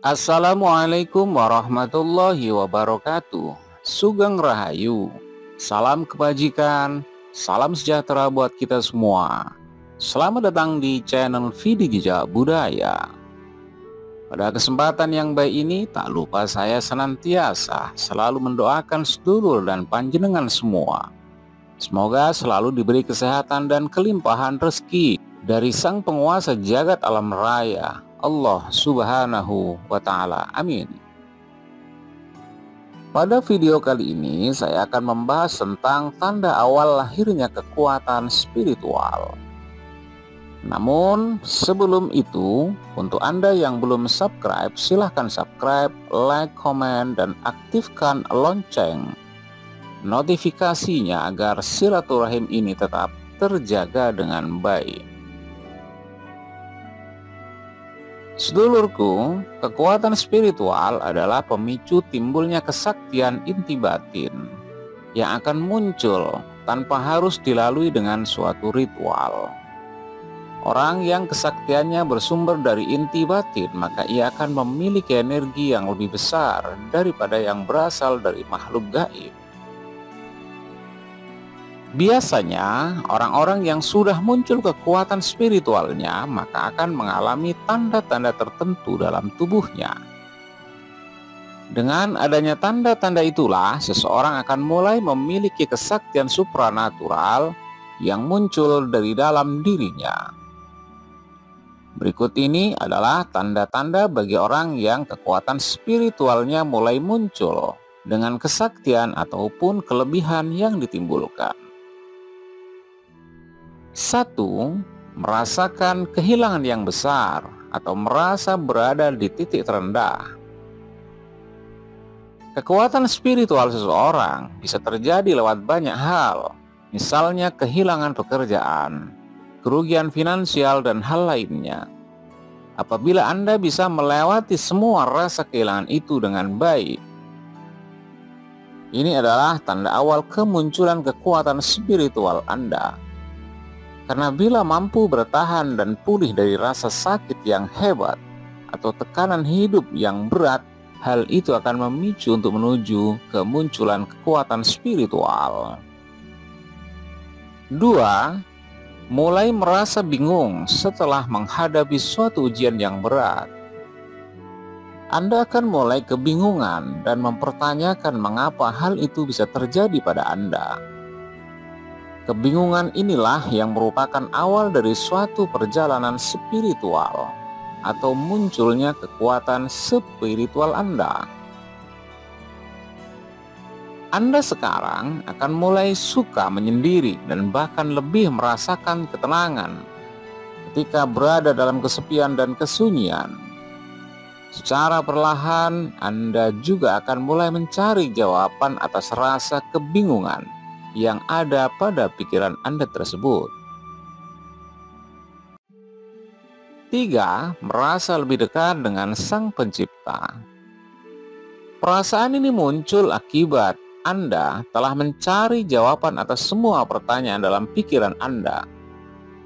Assalamualaikum warahmatullahi wabarakatuh. Sugeng Rahayu. Salam kebajikan, salam sejahtera buat kita semua. Selamat datang di channel Vidi Jejak Budaya. Pada kesempatan yang baik ini, tak lupa saya senantiasa selalu mendoakan sedulur dan panjenengan semua. Semoga selalu diberi kesehatan dan kelimpahan rezeki dari Sang Penguasa Jagat Alam Raya, Allah Subhanahu wa Ta'ala. Amin. Pada video kali ini saya akan membahas tentang tanda awal lahirnya kekuatan spiritual. Namun sebelum itu, untuk Anda yang belum subscribe, silahkan subscribe, like, komen, dan aktifkan lonceng notifikasinya agar silaturahim ini tetap terjaga dengan baik. Sedulurku, kekuatan spiritual adalah pemicu timbulnya kesaktian inti batin yang akan muncul tanpa harus dilalui dengan suatu ritual. Orang yang kesaktiannya bersumber dari inti batin, maka ia akan memiliki energi yang lebih besar daripada yang berasal dari makhluk gaib. Biasanya, orang-orang yang sudah muncul kekuatan spiritualnya maka akan mengalami tanda-tanda tertentu dalam tubuhnya. Dengan adanya tanda-tanda itulah, seseorang akan mulai memiliki kesaktian supranatural yang muncul dari dalam dirinya. Berikut ini adalah tanda-tanda bagi orang yang kekuatan spiritualnya mulai muncul dengan kesaktian ataupun kelebihan yang ditimbulkan. 1. Merasakan kehilangan yang besar atau merasa berada di titik terendah. Kekuatan spiritual seseorang bisa terjadi lewat banyak hal, misalnya kehilangan pekerjaan, kerugian finansial, dan hal lainnya. Apabila Anda bisa melewati semua rasa kehilangan itu dengan baik, ini adalah tanda awal kemunculan kekuatan spiritual Anda. Karena bila mampu bertahan dan pulih dari rasa sakit yang hebat atau tekanan hidup yang berat, hal itu akan memicu untuk menuju kemunculan kekuatan spiritual. 2. Mulai merasa bingung setelah menghadapi suatu ujian yang berat. Anda akan mulai kebingungan dan mempertanyakan mengapa hal itu bisa terjadi pada Anda. Kebingungan inilah yang merupakan awal dari suatu perjalanan spiritual atau munculnya kekuatan spiritual Anda. Anda sekarang akan mulai suka menyendiri dan bahkan lebih merasakan ketenangan ketika berada dalam kesepian dan kesunyian. Secara perlahan, Anda juga akan mulai mencari jawaban atas rasa kebingungan yang ada pada pikiran Anda tersebut. 3. Merasa lebih dekat dengan Sang Pencipta. Perasaan ini muncul akibat Anda telah mencari jawaban atas semua pertanyaan dalam pikiran Anda.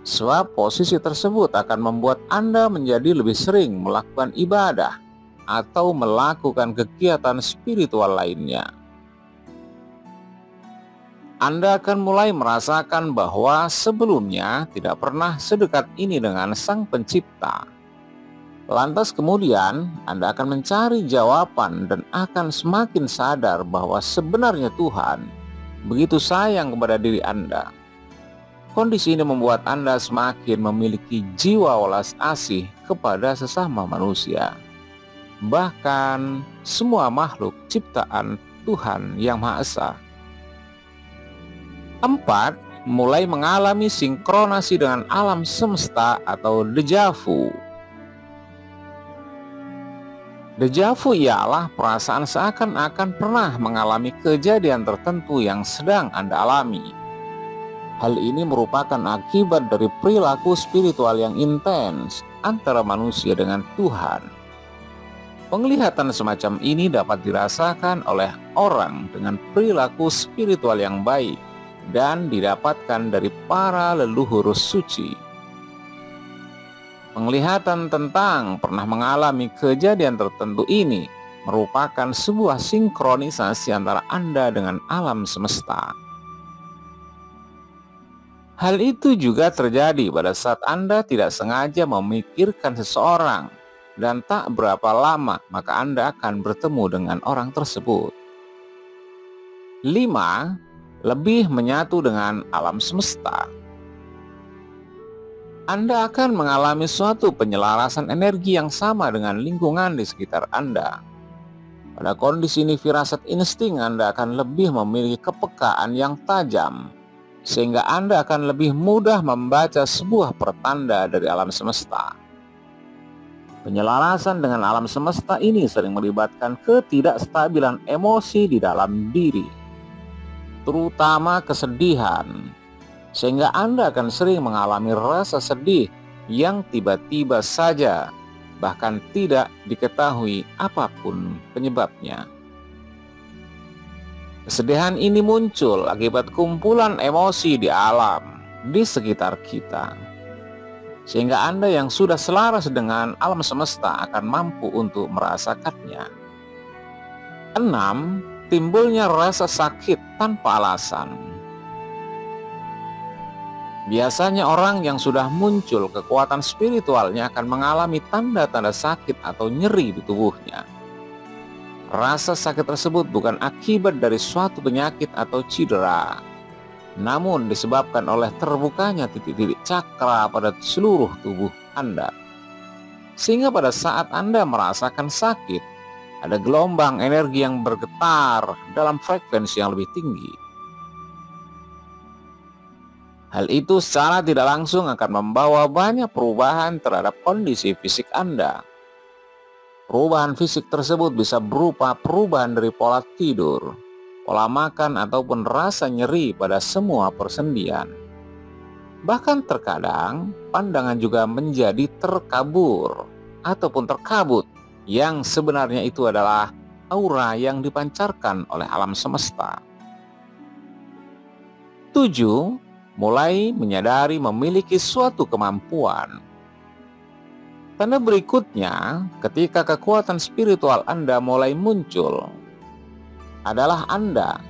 Sebab posisi tersebut akan membuat Anda menjadi lebih sering melakukan ibadah atau melakukan kegiatan spiritual lainnya. Anda akan mulai merasakan bahwa sebelumnya tidak pernah sedekat ini dengan Sang Pencipta. Lantas kemudian Anda akan mencari jawaban dan akan semakin sadar bahwa sebenarnya Tuhan begitu sayang kepada diri Anda. Kondisi ini membuat Anda semakin memiliki jiwa welas asih kepada sesama manusia, bahkan semua makhluk ciptaan Tuhan Yang Maha Esa. 4. Mulai mengalami sinkronasi dengan alam semesta atau déjà vu. Déjà vu ialah perasaan seakan-akan pernah mengalami kejadian tertentu yang sedang Anda alami. Hal ini merupakan akibat dari perilaku spiritual yang intens antara manusia dengan Tuhan. Penglihatan semacam ini dapat dirasakan oleh orang dengan perilaku spiritual yang baik dan didapatkan dari para leluhur suci. Penglihatan tentang pernah mengalami kejadian tertentu ini merupakan sebuah sinkronisasi antara Anda dengan alam semesta. Hal itu juga terjadi pada saat Anda tidak sengaja memikirkan seseorang dan tak berapa lama maka Anda akan bertemu dengan orang tersebut. 5. Lebih menyatu dengan alam semesta. Anda akan mengalami suatu penyelarasan energi yang sama dengan lingkungan di sekitar Anda. Pada kondisi ini, firasat insting Anda akan lebih memiliki kepekaan yang tajam, sehingga Anda akan lebih mudah membaca sebuah pertanda dari alam semesta. Penyelarasan dengan alam semesta ini sering melibatkan ketidakstabilan emosi di dalam diri, terutama kesedihan, sehingga Anda akan sering mengalami rasa sedih yang tiba-tiba saja, bahkan tidak diketahui apapun penyebabnya. Kesedihan ini muncul akibat kumpulan emosi di alam di sekitar kita, sehingga Anda yang sudah selaras dengan alam semesta akan mampu untuk merasakannya. 6. Timbulnya rasa sakit tanpa alasan. Biasanya orang yang sudah muncul kekuatan spiritualnya akan mengalami tanda-tanda sakit atau nyeri di tubuhnya. Rasa sakit tersebut bukan akibat dari suatu penyakit atau cedera, namun disebabkan oleh terbukanya titik-titik cakra pada seluruh tubuh Anda. Sehingga pada saat Anda merasakan sakit, ada gelombang energi yang bergetar dalam frekuensi yang lebih tinggi. Hal itu secara tidak langsung akan membawa banyak perubahan terhadap kondisi fisik Anda. Perubahan fisik tersebut bisa berupa perubahan dari pola tidur, pola makan, ataupun rasa nyeri pada semua persendian. Bahkan terkadang pandangan juga menjadi terkabur ataupun terkabut, yang sebenarnya itu adalah aura yang dipancarkan oleh alam semesta. 7. Mulai menyadari memiliki suatu kemampuan. Tanda berikutnya ketika kekuatan spiritual Anda mulai muncul adalah Anda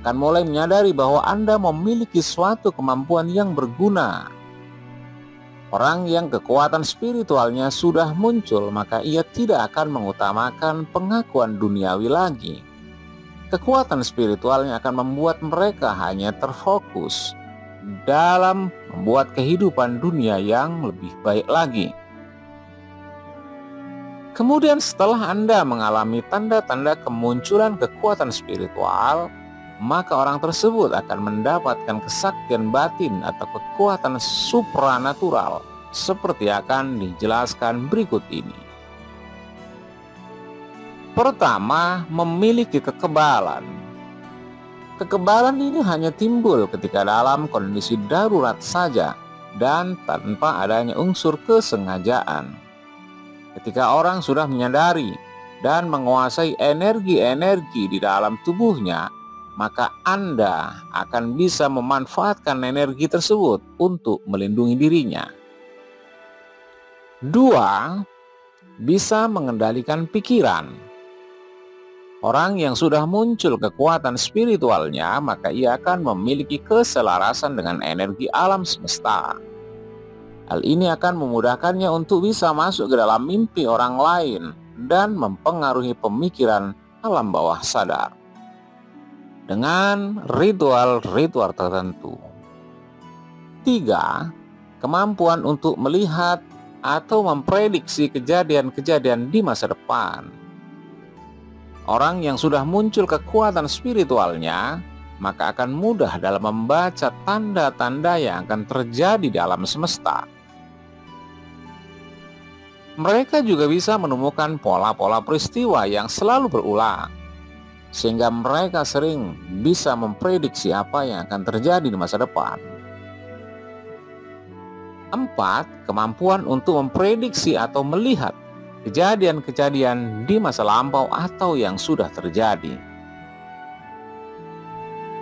akan mulai menyadari bahwa Anda memiliki suatu kemampuan yang berguna. Orang yang kekuatan spiritualnya sudah muncul, maka ia tidak akan mengutamakan pengakuan duniawi lagi. Kekuatan spiritualnya akan membuat mereka hanya terfokus dalam membuat kehidupan dunia yang lebih baik lagi. Kemudian setelah Anda mengalami tanda-tanda kemunculan kekuatan spiritual, maka orang tersebut akan mendapatkan kesaktian batin atau kekuatan supranatural seperti akan dijelaskan berikut ini. Pertama, memiliki kekebalan. Kekebalan ini hanya timbul ketika dalam kondisi darurat saja dan tanpa adanya unsur kesengajaan. Ketika orang sudah menyadari dan menguasai energi-energi di dalam tubuhnya, maka Anda akan bisa memanfaatkan energi tersebut untuk melindungi dirinya. 2. Bisa mengendalikan pikiran. Orang yang sudah muncul kekuatan spiritualnya, maka ia akan memiliki keselarasan dengan energi alam semesta. Hal ini akan memudahkannya untuk bisa masuk ke dalam mimpi orang lain dan mempengaruhi pemikiran alam bawah sadar dengan ritual-ritual tertentu. 3. Kemampuan untuk melihat atau memprediksi kejadian-kejadian di masa depan. Orang yang sudah muncul kekuatan spiritualnya, maka akan mudah dalam membaca tanda-tanda yang akan terjadi di alam semesta. Mereka juga bisa menemukan pola-pola peristiwa yang selalu berulang, sehingga mereka sering bisa memprediksi apa yang akan terjadi di masa depan. 4. Kemampuan untuk memprediksi atau melihat kejadian-kejadian di masa lampau atau yang sudah terjadi.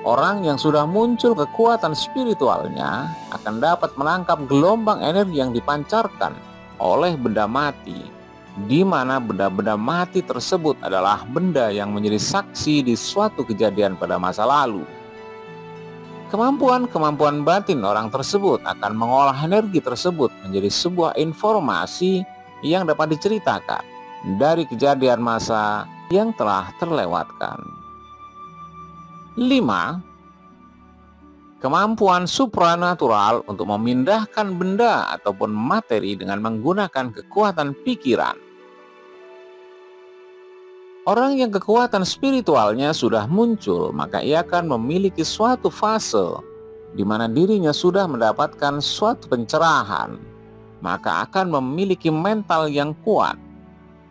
Orang yang sudah muncul kekuatan spiritualnya akan dapat menangkap gelombang energi yang dipancarkan oleh benda mati, di mana benda-benda mati tersebut adalah benda yang menjadi saksi di suatu kejadian pada masa lalu. Kemampuan-kemampuan batin orang tersebut akan mengolah energi tersebut menjadi sebuah informasi yang dapat diceritakan dari kejadian masa yang telah terlewatkan. 5. Kemampuan supranatural untuk memindahkan benda ataupun materi dengan menggunakan kekuatan pikiran. Orang yang kekuatan spiritualnya sudah muncul, maka ia akan memiliki suatu fase di mana dirinya sudah mendapatkan suatu pencerahan, maka akan memiliki mental yang kuat,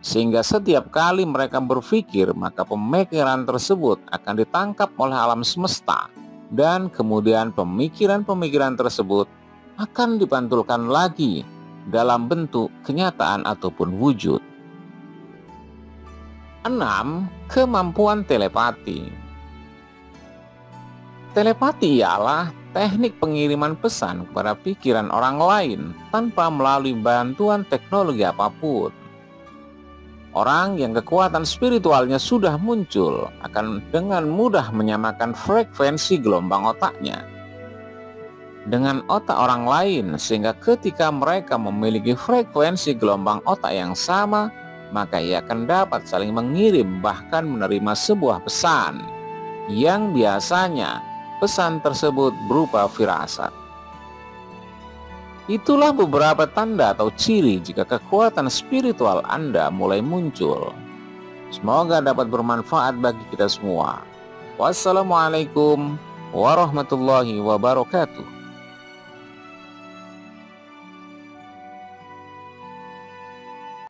sehingga setiap kali mereka berpikir, maka pemikiran tersebut akan ditangkap oleh alam semesta, dan kemudian pemikiran-pemikiran tersebut akan dipantulkan lagi dalam bentuk kenyataan ataupun wujud. 6. Kemampuan telepati. Telepati ialah teknik pengiriman pesan kepada pikiran orang lain tanpa melalui bantuan teknologi apapun. Orang yang kekuatan spiritualnya sudah muncul akan dengan mudah menyamakan frekuensi gelombang otaknya dengan otak orang lain, sehingga ketika mereka memiliki frekuensi gelombang otak yang sama, maka ia akan dapat saling mengirim bahkan menerima sebuah pesan yang biasanya pesan tersebut berupa firasat. Itulah beberapa tanda atau ciri jika kekuatan spiritual Anda mulai muncul. Semoga dapat bermanfaat bagi kita semua. Wassalamualaikum warahmatullahi wabarakatuh.